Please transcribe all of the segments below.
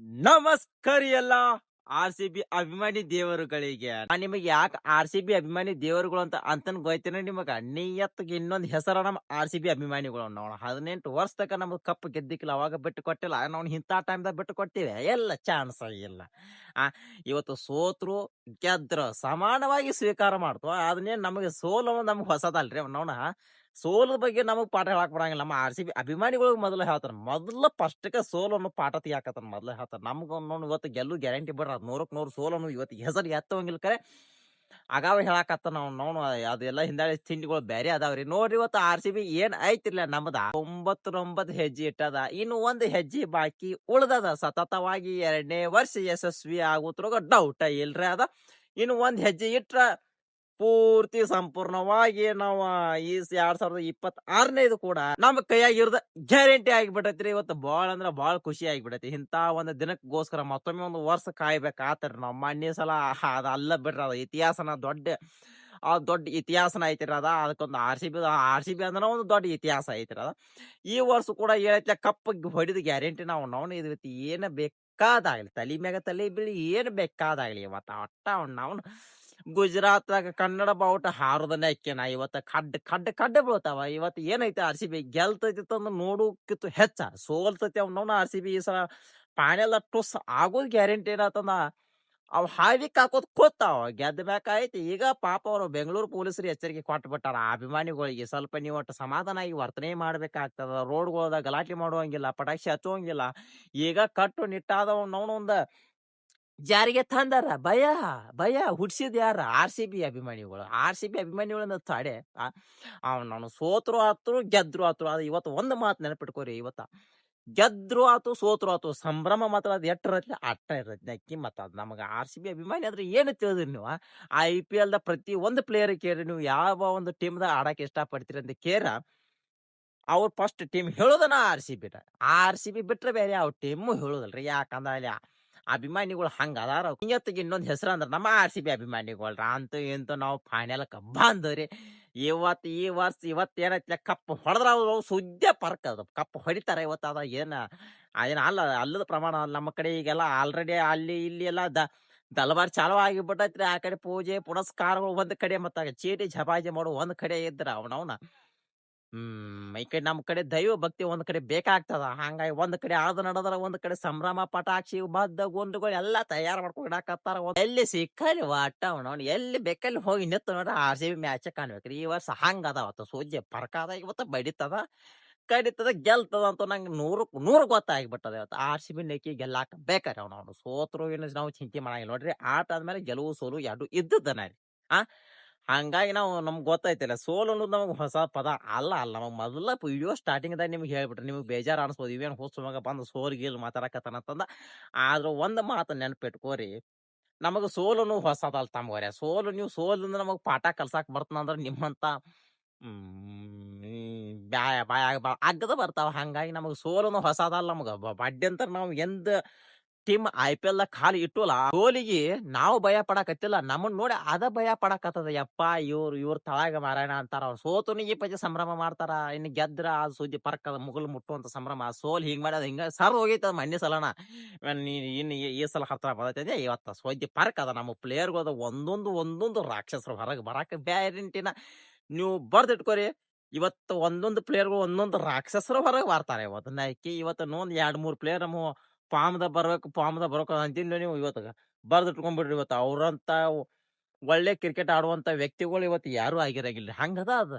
ನಮಸ್ಕಾರ ಎಲ್ಲ R C B ಅಭಿಮಾನಿ ದೇವರುಗಳಿಗೆ. ನಾನ್ ನಿಮಗೆ ಯಾಕೆ ಆರ್ ಸಿ ಬಿ ಅಭಿಮಾನಿ ದೇವರುಗಳು ಅಂತನ್ ಗೊತ್ತಿನ ನಿಮಗ ನಿಯತ್ಗೆ ಇನ್ನೊಂದ್ ಹೆಸರ ನಮ್ಮ ಆರ್ ಸಿ ಬಿ ಅಭಿಮಾನಿಗಳು. ನಾವು 18 ವರ್ಷ ತನಕ ನಮ್ಗೆ ಕಪ್ ಗೆದ್ದಿಕ್ಕಿಲ್ಲ, ಅವಾಗ ಬಿಟ್ಟು ಕೊಟ್ಟಿಲ್ಲ. ನಾವು ಇಂಥ ಟೈಮ್ದಾಗ ಬಿಟ್ಟು ಕೊಟ್ಟಿವಿ, ಎಲ್ಲ ಚಾನ್ಸ್ ಇಲ್ಲ. ಆ ಇವತ್ತು ಸೋತ್ರು ಗೆದ್ರು ಸಮಾನವಾಗಿ ಸ್ವೀಕಾರ ಮಾಡ್ತು. ಅದನ್ನೇನ್ ನಮಗೆ ಸೋಲು ನಮ್ಗೆ ಹೊಸದಲ್ರಿ. ನಾವು ಸೋಲು ಬಗ್ಗೆ ನಮಗ್ ಪಾಠ ಹೇಳಕ್ ಬರಂಗಿಲ್ಲ. ನಮ್ಮ ಆರ್ ಸಿ ಬಿ ಅಭಿಮಾನಿಗಳಿಗೆ ಮೊದಲು ಹೇಳ್ತಾರ, ಮೊದಲು ಫಸ್ಟ್ಗೆ ಸೋಲನ್ನು ಪಾಠ ತೆಗಿಯಾಕತ್ತಾರ. ಮೊದಲು ಹೇಳ್ತಾರ ನಮ್ಗ ಇವತ್ತು ಗೆಲ್ಲು ಗ್ಯಾರಂಟಿ ಬಿಡ್ರ, 100ಕ್ಕೆ 100 ಸೋಲನ್ನು ಇವತ್ತು ಹೆಸರು ಎತ್ತವಂಗಿಲ್ಲ. ಕರೆ ಆಗಾವ ಹೇಳಾಕತ್ತ ನಾವು ಅದೆಲ್ಲ ಹಿಂದಾಳಿ ತಿಂಡಿಗಳು ಬೇರೆ ಅದಾವ್ರಿ. ನೋಡ್ರಿ ಇವತ್ತು ಆರ್ ಸಿ ಬಿ ಏನ್ ಐತಿರ್ಲ ನಮ್ದ 9 ಹೆಜ್ಜೆ ಇಟ್ಟದ, ಇನ್ನು ಒಂದು ಹೆಜ್ಜೆ ಬಾಕಿ ಉಳ್ದದ. ಸತತವಾಗಿ 2ನೇ ವರ್ಷ ಯಶಸ್ವಿ ಆಗುತ್ತರೋಗ ಡೌಟ ಇಲ್ರಿ ಅದ. ಇನ್ನು ಒಂದ್ ಹೆಜ್ಜೆ ಇಟ್ರ ಪೂರ್ತಿ ಸಂಪೂರ್ಣವಾಗಿ ನಾವು ಈ 2026ನೇದು ಕೂಡ ನಮ್ಮ ಕೈಯಾಗಿರೋದ ಗ್ಯಾರಂಟಿ ಆಗಿಬಿಟ್ಟೈತ್ರಿ. ಇವತ್ತು ಬಾಳ ಅಂದ್ರ ಬಾಳ ಖುಷಿ ಆಗಿಬಿಡೈತಿ. ಇಂತ ಒಂದು ದಿನಕ್ಕೋಸ್ಕರ ಮತ್ತೊಮ್ಮೆ ಒಂದು ವರ್ಷ ಕಾಯ್ಬೇಕಾತರಿ ನಾವು. ಮೊನ್ನೆ ಸಲ ಅದ ಅಲ್ಲ ಬಿಡ್ರಿ, ಅದ ಇತಿಹಾಸನ ದೊಡ್ಡ ಇತಿಹಾಸನ ಐತಿರ ಅದ. ಅದಕ್ಕೊಂದು ಆರ್ ಸಿ ಬಿ ಅಂದ್ರೆ ಒಂದು ದೊಡ್ಡ ಇತಿಹಾಸ ಐತಿರ ಅದ. ಈ ವರ್ಷ ಕೂಡ ಏನೈತಿ ಕಪ್ ಹೊಡಿದ ಗ್ಯಾರಂಟಿ ನಾವು ಇವತ್ತು ಏನ ಬೇಕಾದಾಗ್ಲಿ, ತಲೆ ಮ್ಯಾಗ ತಲೆ ಬೀಳಿ ಏನ್ ಬೇಕಾದಾಗ್ಲಿ ಇವತ್ತ ಒಟ್ಟ ನಾವು ಗುಜರಾತ್ದಾಗ ಕನ್ನಡ ಬಾವುಟ ಹಾರೋದನ್ನೇ ಅಕ್ಕೇನ. ಇವತ್ತ ಕಡ್ಡ ಬೀಳ್ತಾವ. ಇವತ್ತು ಏನೈತೆ ಆರ್ ಸಿ ಬಿ ಗೆಲ್ತೈತಿ ತಂದು ನೋಡೋಕಿತ್ತು ಹೆಚ್ಚ ಸೋಲ್ತೈತಿ. ಆರ್ ಸಿ ಬಿ ಈ ಸಲ ಫೈನಲ್ ಟುಸ್ ಆಗೋದ್ ಗ್ಯಾರಂಟಿ ಏನತಂದ ಅವ್ ಹಾವಿಕ್ ಹಾಕೋದ್ ಕೂತಾವ, ಗೆದ್ದ ಬೇಕಾಯ್ತಿ. ಈಗ ಪಾಪ ಅವರು ಬೆಂಗಳೂರು ಪೊಲೀಸರು ಎಚ್ಚರಿಕೆ ಕೊಟ್ಟು ಬಿಟ್ಟಾರ ಅಭಿಮಾನಿಗಳಿಗೆ, ಸ್ವಲ್ಪ ನೀವು ಒಟ್ಟು ಸಮಾಧಾನ ಆಗಿ ವರ್ತನೆ ಮಾಡ್ಬೇಕಾಗ್ತದ. ರೋಡ್ಗಳದಾಗ ಗಲಾಟೆ ಮಾಡುವಂಗಿಲ್ಲ, ಪಟಾಕ್ಷಿ ಹಚ್ಚುವಂಗಿಲ್ಲ. ಈಗ ಕಟ್ಟು ನಿಟ್ಟಾದವ್ ಒಂದ ಜಾರಿಗೆ ತಂದಾರ. ಭಯ ಹುಡ್ಸಿದ್ ಯಾರ? ಆರ್ ಸಿ ಬಿ ಅಭಿಮಾನಿಗಳು. ಆರ್ ಸಿ ಬಿ ಅಭಿಮಾನಿಗಳನ್ನ ತಾಡೆ ನಾನು ಸೋತ್ರು ಆತ್ರು ಗೆದ್ರು ಆತ್ರು. ಅದು ಇವತ್ತು ಒಂದು ಮಾತು ನೆನಪಿಟ್ಕೋರಿ, ಇವತ್ತ ಗೆದ್ರು ಆತು ಸೋತ್ರು ಆತು ಸಂಭ್ರಮ ಮಾತ್ರ ಅದ್ ಇರತ್ಲಿ ಅಟ್ಟ ಇರತ್ಲಿ ಅಕ್ಕಿ. ಮತ್ತ ಅದ್ ನಮಗ ಆರ್ ಸಿ ಬಿ ಅಭಿಮಾನಿ ಆದ್ರೆ ಏನು ತಿಳಿದ್ರಿ ನೀವು? ಐ ಪಿ ಎಲ್ ದ ಪ್ರತಿ ಒಂದು ಪ್ಲೇಯರ್ ಕೇರಿ, ನೀವು ಯಾವ ಒಂದು ಟೀಮ್ದಾಗ ಆಡಕ್ ಇಷ್ಟ ಪಡ್ತೀರಿ ಅಂತ ಕೇರ, ಅವ್ರ ಫಸ್ಟ್ ಟೀಮ್ ಹೇಳೋದನ R C B. R C B ಬಿಟ್ರೆ ಬೇರೆ ಯಾವ ಟೀಮು ಹೇಳುದಲ್ರಿ. ಯಾಕಂದ್ರ ಅಲ್ಲಿ ಅಭಿಮಾನಿಗಳು ಹಂಗ ಅದಾರ. ಹಿಂಗತ್ತಿಗೆ ಇನ್ನೊಂದ್ ಹೆಸರು ಅಂದ್ರ ನಮ್ಮ ಆರ್ ಸಿ ಬಿ ಅಭಿಮಾನಿಗಳ್ರ. ಅಂತೂ ಇಂತೂ ನಾವು ಫೈನಲ್ ಬಂದವ್ರಿ. ಈ ವರ್ಷ ಏನೈತಿ ಕಪ್ ಹೊಡೆದ್ರ ಅವ್ರು ಸುದ್ದಿ ಪರ್ಕ್ ಅದು ಕಪ್ ಹೊಡಿತಾರ. ಇವತ್ತು ಅದ ಏನ ಅಲ್ಲದ ಪ್ರಮಾಣ ಅಲ್ಲ ನಮ್ಮ ಕಡೆ. ಈಗೆಲ್ಲ ಆಲ್ರೆಡಿ ಅಲ್ಲಿ ಇಲ್ಲಿ ಎಲ್ಲ ದಲಬಾರ್ ಚಾಲು ಆಗಿಬಿಟ್ಟೈತ್ರಿ. ಆ ಕಡೆ ಪೂಜೆ ಪುನಸ್ಕಾರಗಳು ಒಂದ್ ಕಡೆ, ಮತ್ತ ಚೀಟಿ ಝಪಾಜಿ ಮಾಡೋ ಒಂದ್ ಕಡೆ ಇದ್ರ ಅವನವನ ಈ ಕಡೆ ನಮ್ ಕಡೆ ದೈವ ಭಕ್ತಿ ಒಂದ್ ಕಡೆ ಬೇಕಾಗ್ತದ. ಹಂಗಾಗಿ ಒಂದ್ ಕಡೆ ಆದ ನಡೆದ್ರ, ಒಂದ್ ಕಡೆ ಸಂಭ್ರಮ ಪಟಾಕ್ಷಿ ಬದ್ದ ಗುಂಡುಗಳು ಎಲ್ಲಾ ತಯಾರು ಮಾಡ್ಕೊಂಡು ಇಡಾಕತ್ತಾರ. ಎಲ್ಲಿ ಸಿಕ್ಕರಿ ಒಟ್ಟ ಅವನವ್ನು ಎಲ್ಲಿ ಬೇಕಲ್ಲಿ ಹೋಗಿ ನಿಂತು ನೋಡ್ರ ಆರ್ ಸಿ ಬಿ ಮ್ಯಾಚ್ ಕಾಣ್ಬೇಕ್ರಿ. ಈ ವರ್ಷ ಹಂಗ ಅದಾವತ್ತ ಸೂಜ್ಯ ಪರ್ಕಾದ. ಇವತ್ತ ಬಡಿತದ ಕಡಿತದ ಗೆಲ್ತದ ಅಂತ ನಂಗೆ 100ಕ್ಕೆ 100 ಗೊತ್ತಾಗ್ಬಿಟ್ಟದ. ಇವತ್ತು ಆರ್ ಸಿ ಬಿ ನೆಕ್ಕಿ ಗೆಲ್ಲಾಕ ಬೇಕಾರೆ ಅವ್ನು ಸೋತ್ರು ಏನು ನಾವು ಚಿಂತೆ ಮಾಡಂಗಿಲ್ಲ ನೋಡ್ರಿ. ಆಟ ಆದ್ಮೇಲೆ ಗೆಲುವು ಸೋಲು ಎರಡು ಇದ್ದದನ ರೀ. ಆ ಹಂಗಾಗಿ ನಮ್ಗೆ ಗೊತ್ತೈತಿಲ್ಲ, ಸೋಲು ಅನ್ನೋದು ನಮಗೆ ಹೊಸ ಪದ ಅಲ್ಲ. ನಮಗ್ ಮೊದಲ ವಿಡಿಯೋ ಸ್ಟಾರ್ಟಿಂಗ್ದಾಗ ನಿಮ್ಗೆ ಹೇಳ್ಬಿಟ್ರೆ ನಿಮ್ಗೆ ಬೇಜಾರು ಅನ್ಸ್ಬೋದು, ಇವೇನು ಮಗ ಬಂದು ಸೋಲ್ ಗೀಲ್ ಮಾತಾಡಕತ್ತಾನಂತಂದ. ಆದ್ರ ಒಂದ್ ಮಾತು ನೆನಪಿಟ್ಕೋರಿ, ನಮಗ ಸೋಲುನು ಹೊಸದಲ್ ತಮ್ಗೋರೆ. ನೀವು ಸೋಲಿಂದ ನಮಗ್ ಪಾಠ ಕಲ್ಸಾಕ್ ಬರ್ತನಂದ್ರ ನಿಮ್ಮಂತ ಬಾಯಾಗ ಅಗ್ಗದ ಬರ್ತಾವ. ಹಂಗಾಗಿ ನಮಗ್ ಸೋಲುನು ಹೊಸದಲ್ಲ. ನಮಗ ಬಡ್ಡಿ ಅಂತ ನಾವು ಎಂದ ಟೀಮ್ ಐ ಪಿ ಎಲ್ ಖಾಲಿ ಇಟ್ಟುಲ್ಲ, ಸೋಲಿಗೆ ನಾವು ಭಯ ಪಡಕತ್ತಿಲ್ಲ. ನಮ್ಮನ್ನ ನೋಡಿ ಅದ ಭಯ ಪಡಕತ್ತದ. ಯಪ್ಪ ಇವ್ರ ತಳಗ ಮಾರಾಯಣ ಅಂತಾರ. ಅವ್ರು ಸೋತುನು ಈ ಪಜೆ ಸಂಭ್ರಮ ಮಾಡ್ತಾರ, ಇನ್ನು ಗೆದ್ರ ಆ ಸುದ್ದಿ ಪರ್ಕದ ಮುಗುಲ್ ಮುಟ್ಟುವಂತ ಸಂಭ್ರಮ. ಸೋಲ್ ಹಿಂಗ್ ಮಾಡ್ಯದ ಹಿಂಗ ಸರ್ ಹೋಗೈತದ ಮನ್ನಿ ಸಲನ. ಇನ್ನು ಈ ಸಲ ಹತ್ರ ಬರ್ತೈತೆ. ಇವತ್ತ ಸುದ್ದಿ ಪರ್ಕ್ ಅದ. ನಮ್ಮ ಪ್ಲೇಯರ್ಗಳದ ಒಂದೊಂದು ರಾಕ್ಷಸರು ಹೊರಗೆ ಬರಾಕ ಗ್ಯಾರಂಟಿನ. ನೀವು ಬರ್ದಿಟ್ಕೋರಿ, ಇವತ್ತು ಒಂದೊಂದು ಪ್ಲೇಯರ್ಗಳು ಒಂದೊಂದು ರಾಕ್ಷಸರು ಹೊರಗೆ ಬರ್ತಾರೆ. ಇವತ್ತು ಇನ್ನೊಂದ್ 2-3 ಪ್ಲೇಯರ್ ನಮ್ಮ ಫಾರ್ಮ್ದಾಗ ಬರ್ಬೇಕು ಅಂತಿಲ್ಲ. ನೀವು ಇವತ್ತು ಬರ್ದಿಟ್ಕೊಂಡ್ಬಿಡ್ರಿ. ಇವತ್ತು ಅವ್ರಂತ ಒಳ್ಳೆ ಕ್ರಿಕೆಟ್ ಆಡುವಂತ ವ್ಯಕ್ತಿಗಳು ಇವತ್ತು ಯಾರು ಆಗಿರಂಗಿಲ್ಲ. ಹಂಗದ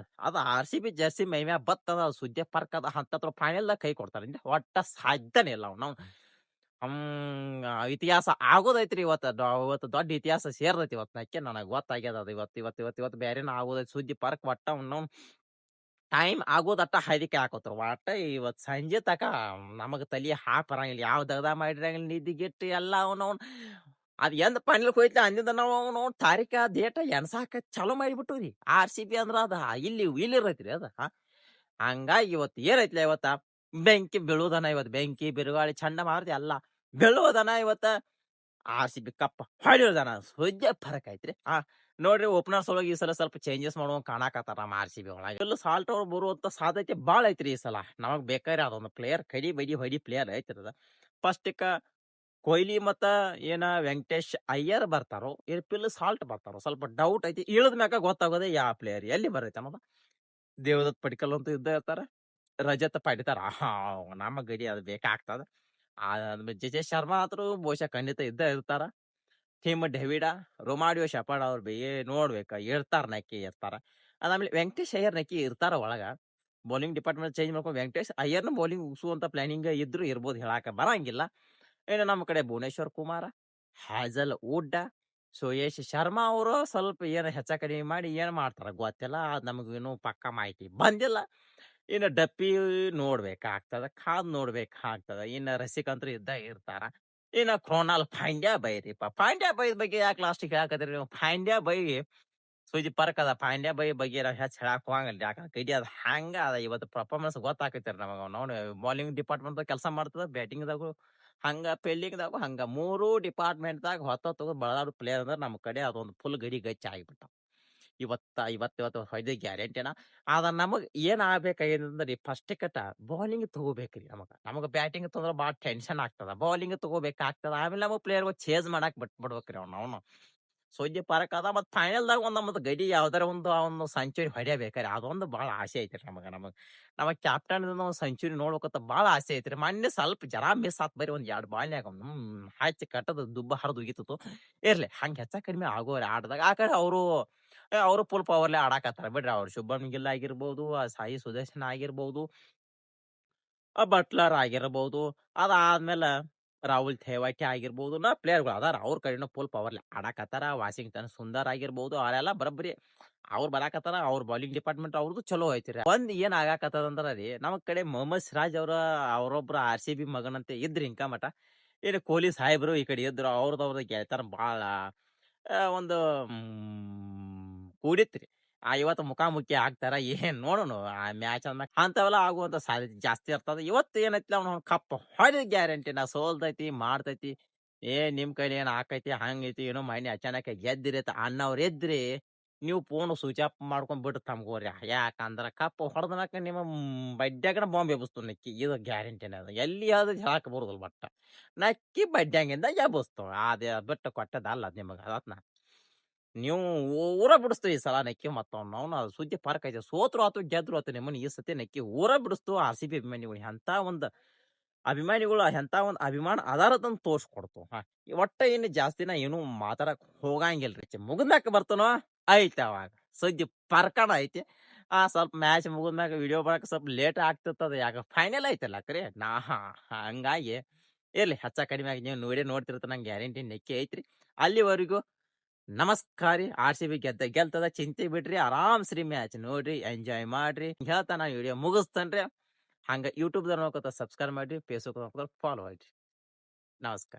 ಅದ ಆರ್ ಸಿ ಬಿ ಜರ್ಸಿ ಮೈಮ್ಯಾ ಬತ್ತದ ಸುದ್ದಿ ಪರ್ಕ್ ಅದ. ಹಂತತ್ರ ಫೈನಲ್ದಾಗ ಕೈ ಕೊಡ್ತಾರೆ, ಒಟ್ಟ ಸಾಧ್ಯನೇ ಇಲ್ಲ. ನಾವು ಇತಿಹಾಸ ಆಗೋದೈತ್ರಿ. ಇವತ್ತು ದೊಡ್ಡ ಇತಿಹಾಸ ಸೇರ್ತೈತಿ. ಇವತ್ತು ನಕ್ಕೆ ನನಗೆ ಗೊತ್ತಾಗ್ಯದ. ಅದು ಇವತ್ತು ಬೇರೆನ ಆಗೋದೈತಿ ಸುದ್ದಿ ಪರ್ಕ್. ಒಟ್ಟ ಟೈಮ್ ಆಗೋದಟ್ಟ ಹೈದಿಕೆ ಹಾಕೋತಾರ. ಒಟ್ಟ ಇವತ್ ಸಂಜೆ ತಕ ನಮಗ ತಲಿ ಹಾಕ್ ಬರಂಗಿಲ್ಲ. ಯಾವ ದಗದ ಮಾಡಿರಂಗಿಲ್ಲ, ನಿದ್ದಿಗೆಟ್ಟು ಎಲ್ಲ ಅವನವ್ನ ಅದ್ ಎಂದ್ ಫೈನಲ್ ಹೋಯ್ತಿ ಅಂದಿಂದ ನಾವು ತಾರೀಕ ಡೇಟ ಎಣ್ಸಾಕ ಚಾಲೂ ಮಾಡಿಬಿಟ್ಟುರಿ. ಆರ್ ಸಿ ಬಿ ಅಂದ್ರ ಅದ ಇಲ್ಲಿರೈತ್ರಿ ಅದ. ಹಂಗಾಗಿ ಇವತ್ತು ಏನೈತ್ಲ, ಇವತ್ತ ಬೆಂಕಿ ಬೀಳುದನ. ಇವತ್ತು ಬೆಂಕಿ ಬಿರುಗಾಳಿ ಚಂಡಮಾರುತ ಎಲ್ಲ ಬೀಳುವುದನ. ಇವತ್ತ ಆರ್ ಸಿ ಬಿ ಕಪ್ ಹೊಡಿಯೋದನ. ಸುದ್ದಿ ಫರಕ್ ಐತ್ರಿ. ನೋಡ್ರಿ ಓಪನರ್ಸ್ ಒಳಗೆ ಈ ಸಲ ಸ್ವಲ್ಪ ಚೇಂಜಸ್ ಮಾಡುವ ಕಾಣಕತ್ತಾರ ನಮ್ಮ ಆರ್ ಸಿ ಬಿ ಒಳಗೆ. ಎಲ್ಲ ಸಾಲ್ಟ್ ಅವ್ರು ಬರುವಂತ ಸಾಧ್ಯತೆ ಬಾಳ ಐತ್ರಿ ಈ ಸಲ. ನಮಗ್ ಬೇಕಾದ್ರೆ ಅದೊಂದು ಪ್ಲೇಯರ್ ಕಡಿ ಬಡಿ ಹೊಡಿ ಪ್ಲೇಯರ್ ಐತಿರದ. ಫಸ್ಟ್ ಕೊಹ್ಲಿ ಮತ್ತ ಏನ ವೆಂಕಟೇಶ್ ಅಯ್ಯರ್ ಬರ್ತಾರೋ ಇರ್ಪಿಲ್ ಸಾಲ್ಟ್ ಬರ್ತಾರೋ ಸ್ವಲ್ಪ ಡೌಟ್ ಐತಿ ಇಳಿದ ಮ್ಯಾಕ ಗೊತ್ತಾಗೋದೇ ಯಾವ ಪ್ಲೇಯರ್ ಎಲ್ಲಿ ಬರೈತೆ ಅನ್ನೋದು. ದೇವದತ್ ಪಡಿಕಲ್ ಅಂತೂ ಇದ್ದ ಇರ್ತಾರ, ರಜತ್ ಪಡಿತಾರ ನಮ್ಮ ಗಡಿ ಅದು ಬೇಕಾಗ್ತದ. ಜೆ ಶರ್ಮಾ ಆದ್ರೂ ಬಹುಶಃ ಖಂಡಿತ ಇದ್ದ ಇರ್ತಾರ. ಟಿಮ್ ಡೆವಿಡ, ರೊಮಾಡಿಯೋ ಶಪಾಡ್ ಅವ್ರು ನೋಡ್ಬೇಕ ಇರ್ತಾರ ನಕ್ಕಿ ಇರ್ತಾರ. ಅದಾದ್ಮೇಲೆ ವೆಂಕಟೇಶ್ ಅಯ್ಯರ್ ನಕ್ಕಿ ಇರ್ತಾರ ಒಳಗ. ಬೌಲಿಂಗ್ ಡಿಪಾರ್ಟ್ಮೆಂಟ್ ಚೇಂಜ್ ಮಾಡ್ಕೊಂಡು ವೆಂಕಟೇಶ್ ಅಯ್ಯರ್ನ ಬೌಲಿಂಗ್ ಉಗಿಸುವಂತ ಪ್ಲಾನಿಂಗ್ ಇದ್ರು ಇರ್ಬೋದು, ಹೇಳಾಕ ಬರಂಗಿಲ್ಲ. ಇನ್ನು ನಮ್ಮ ಕಡೆ ಭುವನೇಶ್ವರ್ ಕುಮಾರ, ಹ್ಯಾಜಲ್ ವುಡ್, ಸುಯೇಶ್ ಶರ್ಮಾ ಅವರು ಸ್ವಲ್ಪ ಏನು ಹೆಚ್ಚ ಕಡಿಮೆ ಮಾಡಿ ಏನ್ ಮಾಡ್ತಾರ ಗೊತ್ತಿಲ್ಲ. ನಮಗಿನ್ನೂ ಪಕ್ಕಾ ಮಾಹಿತಿ ಬಂದಿಲ್ಲ. ಇನ್ನು ಡಪ್ಪಿ ನೋಡ್ಬೇಕಾಗ್ತದ, ಕಾದ್ ನೋಡ್ಬೇಕಾಗ್ತದ. ಇನ್ನು ರಸಿಕಂತ್ರು ಇದ್ದ ಇರ್ತಾರ. ಇನ್ನು ಕ್ರೋನಾಲ್ ಪಾಂಡ್ಯ ಬೈರಿಪ್ಪ. ಪಾಂಡ್ಯ ಬೈ ಬಗ್ಗೆ ಯಾಕೆ ಲಾಸ್ಟಿಗೆ ಹೇಳಕತ್ತೀರಿ ನೀವು? ಪಾಂಡ್ಯ ಬೈ ಸುಜಿ ಪರಕ್ ಅದ. ಪಾಂಡ್ಯ ಬೈ ಬಗ್ಗೆ ನಾವು ಹೆಚ್ಚು ಹೇಳಕ್ ಹೋಗಂಗಿಲ್ಲ. ಯಾಕಂದ್ರೆ ಕೈಡಿ ಅದ ಹಂಗ ಅದ. ಇವತ್ತು ಪರ್ಫಾರ್ಮೆನ್ಸ್ ಗೊತ್ತಾಕೈತಿ ನಮಗ. ನೋಡಿ ಬೌಲಿಂಗ್ ಡಿಪಾರ್ಟ್ಮೆಂಟ್ ಕೆಲಸ ಮಾಡ್ತದ, ಬ್ಯಾಟಿಂಗ್ದಾಗು ಹಂಗ, ಫೀಲ್ಡಿಂಗ್ದಾಗು ಹಂಗ. ಮೂರು ಡಿಪಾರ್ಟ್ಮೆಂಟ್ದಾಗ ಹೊತ್ತ ಬಳದಾಡು ಪ್ಲೇಯರ್ ಅಂದ್ರೆ ನಮ್ಮ ಕಡೆ ಅದೊಂದು ಫುಲ್ ಗಡಿ ಗಚ್ಚಿ ಆಗಿಬಿಟ್ಟ. ಇವತ್ತು ಹೊಯ್ದು ಗ್ಯಾರಂಟಿನ. ಆದ್ರ ನಮಗ್ ಏನ್ ಆಗ್ಬೇಕಾಗಿದ್ರೆ ಫಸ್ಟ್ ಕಟ ಬೌಲಿಂಗ್ ತಗೋಬೇಕ್ರಿ. ನಮಗ ಬ್ಯಾಟಿಂಗ್ ತಗೊಂಡ್ರ ಬಾಳ ಟೆನ್ಷನ್ ಆಗ್ತದ. ಬೌಲಿಂಗ್ ತಗೋಬೇಕಾಗ್ತದ. ಆಮೇಲೆ ನಮಗ್ ಪ್ಲೇಯರ್ ಚೇಂಜ್ ಮಾಡಾಕ್ ಬಿಟ್ಬಿಡ್ಬೇಕ್ರಿ ಅವ್ನು. ಸೂರ್ಯ ಪಾರಕ್ ಅದ. ಮತ್ ಫೈನಲ್ದಾಗ ನಮ್ದು ಗಡಿ ಯಾವ್ದಾರ ಒಂದು ಸೆಂಚುರಿ ಹೊಡಿಯಬೇಕಾರಿ ಅದೊಂದು ಬಾಳ ಆಸೆ ಐತ್ರಿ ನಮಗ್ ಕ್ಯಾಪ್ಟನ್ ಒಂದು ಸೆಂಚುರಿ ನೋಡ್ಬೇಕಂತ ಬಾಳ ಆಸೆ ಐತ್ರಿ. ಮೊನ್ನೆ ಸ್ವಲ್ಪ ಜರಾ ಮಿಸ್ ಆತ್, ಬರೀ ಒಂದ್ 2 ಬಾಲ್ನ್ಯಾಗ ಹಚ್ಚಿ ಕಟ್ಟದ ದುಬ್ಬ ಹರಿದು ಹೋಗಿತ್ತು. ಇರ್ಲಿ, ಹಂಗ ಹೆಚ್ಚ ಕಡಿಮೆ ಆಗೋರಿ ಆಟದಾಗ. ಆ ಕಡೆ ಅವರು ಫುಲ್ ಪವರ್ಲೆ ಆಡಾಕತ್ತಾರ ಬಿಡ್ರಿ. ಅವ್ರು ಶುಭಮ್ ಗಿಲ್ ಆಗಿರ್ಬೋದು, ಸಾಯಿ ಸುದರ್ಶನ್ ಆಗಿರ್ಬೋದು, ಬಟ್ಲರ್ ಆಗಿರ್ಬೋದು, ಅದಾದ್ಮೇಲೆ ರಾಹುಲ್ ಥೇವಾಟಿ ಆಗಿರ್ಬೋದು, ಪ್ಲೇಯರ್ಗಳು ಅದಾರ ಅವ್ರ ಕಡೆನೂ ಫುಲ್ ಪವರ್ಲೆ ಆಡಾಕತ್ತಾರ. ವಾಷಿಂಗ್ಟನ್ ಸುಂದರ್ ಆಗಿರ್ಬೋದು, ಅವರೆಲ್ಲ ಬರಬ್ರಿ ಅವ್ರು ಬರಾಕತ್ತಾರ. ಅವ್ರ ಬೌಲಿಂಗ್ ಡಿಪಾರ್ಟ್ಮೆಂಟ್ ಅವ್ರದ್ದು ಚಲೋ ಐತಿರಿ. ಒಂದ್ ಏನ್ ಆಗಾಕತ್ತದಂದ್ರ ರೀ, ನಮ್ಮ ಕಡೆ ಮೊಹಮ್ಮದ್ ಸಿರಾಜ್ ಅವ್ರೊಬ್ರು RCB ಮಗನಂತೆ ಇದ್ರಿ ಇಂಕ ಮಠ. ಇನ್ನು ಕೊಹ್ಲಿ ಸಾಹೇಬ್ರು ಈ ಕಡೆ ಇದ್ರು. ಅವ್ರದವ್ರದ್ದು ಗೆಳತನ ಬಾಳ ಒಂದು ಕೂಡಿತ್ರಿ. ಇವತ್ತು ಮುಖಾಮುಖಿ ಆಗ್ತಾರ ಏನ್ ನೋಡೋಣ. ಆ ಮ್ಯಾಚ್ ಅಂದ್ಮ್ಯಾಗ ಅಂತವೆಲ್ಲ ಆಗುವಂತ ಸಾಧ್ಯತೆ ಜಾಸ್ತಿ ಇರ್ತದ. ಇವತ್ತು ಏನೈತಿ ಅವ್ನು ಕಪ್ ಹೊಡೆದ ಗ್ಯಾರಂಟಿ. ನಾ ಸೋಲ್ತೈತಿ ಮಾಡ್ತೈತಿ ನಿಮ್ ಕೈಲಿ ಏನ್ ಆಕೈತಿ ಹಂಗೈತಿ ಏನೋ ಮನೆ ಅಚಾನಕ್ ಗೆದ್ದಿರತ್ತ ಅನ್ನವ್ರ ಇದ್ರಿ ನೀವು ಫೋನ್ ಸ್ವಿಚ್ ಆಫ್ ಮಾಡ್ಕೊಂಡ್ ಬಿಟ್ಟು ತಮ್ಗೋರಿ. ಯಾಕಂದ್ರ ಕಪ್ ಹೊಡೆದ ಮ್ಯಾಕ ನಿಮ್ಮ ಬಡ್ಡ್ಯಾಗನ ಬಾಂಬ್ ಎಬ್ಬಿಸ್ತು ನಕ್ಕಿ. ಇದು ಗ್ಯಾರಂಟಿನ ಅದು. ಎಲ್ಲಿ ಅದು ಹೇಳಕ್ ಬರುದಿಲ್ಲ. ಬಟ್ಟ ನಕ್ಕಿ ಬಡ್ಡ್ಯಾಂಗಿಂದ ಎಬ್ಬಿಸ್ತು. ಅದೇ ಬಿಟ್ಟು ಕೊಟ್ಟದಲ್ಲ ಅದ್ ನಿಮಗ ಅದತ್ನ. ನೀವು ಊರ ಬಿಡಿಸ್ತು ಈ ಸಲ ನಕ್ಕಿ. ಮತ್ತವ್ನು ಸುದ್ದಿ ಪಾರ್ಕ್ ಐತೆ. ಸೋತ್ರು ಆತು ಗೆದ್ರು ಆತು ನಿಮ್ಮನ್ನ ಈ ಸತಿ ನಕ್ಕಿ ಊರ ಬಿಡಿಸ್ತು RCB ಅಭಿಮಾನಿಗಳು. ಎಂತ ಒಂದು ಅಭಿಮಾನಿಗಳು ಎಂತ ಒಂದು ಅಭಿಮಾನ ಅದಾರತಂದು ತೋರ್ಸ್ಕೊಡ್ತು. ಒಟ್ಟ ಇನ್ನು ಜಾಸ್ತಿನ ಏನು ಮಾತಾಡಕ್ ಹೋಗಂಗಿಲ್ರಿ. ಮುಗಿದ್ಮ್ಯಾಕ ಬರ್ತಾನೋ ಐತಿ ಅವಾಗ ಸುದ್ದಿ ಪರ್ಕಣ ಐತಿ. ಸ್ವಲ್ಪ ಮ್ಯಾಚ್ ಮುಗಿದ್ಮ್ಯಾಗ ವಿಡಿಯೋ ಮಾಡಕ್ ಸ್ವಲ್ಪ ಲೇಟ್ ಆಗ್ತಿರ್ತದ. ಯಾಕ ಫೈನಲ್ ಐತಲ್ಲ ಕರೆ ಹಂಗಾಗಿ ಇರ್ಲಿ ಹೆಚ್ಚ ಕಡಿಮೆ ಆಗಿ ನೀವು ನೋಡ್ತಿರ್ತ ನಂಗೆ ಗ್ಯಾರಂಟಿ ನೆಕ್ಕಿ ಐತ್ರಿ. ಅಲ್ಲಿವರೆಗೂ ನಮಸ್ಕಾರಿ. RCB ಗೆಲ್ತದ, ಚಿಂತೆ ಬಿಡ್ರಿ, ಆರಾಮ್ಸ್ರಿ ಮ್ಯಾಚ್ ನೋಡ್ರಿ, ಎಂಜಾಯ್ ಮಾಡ್ರಿ ಹೇಳ್ತಾ ನಾ ವಿಡಿಯೋ ಮುಗಿಸ್ತೇನ್ರಿ. ಹಂಗ ಯೂಟ್ಯೂಬ್ ನೋಡ್ಕೊತ ಸಬ್ಸ್ಕ್ರೈಬ್ ಮಾಡ್ರಿ, ಫೇಸ್ಬುಕ್ ಫಾಲೋ ಮಾಡ್ರಿ. ನಮಸ್ಕಾರ.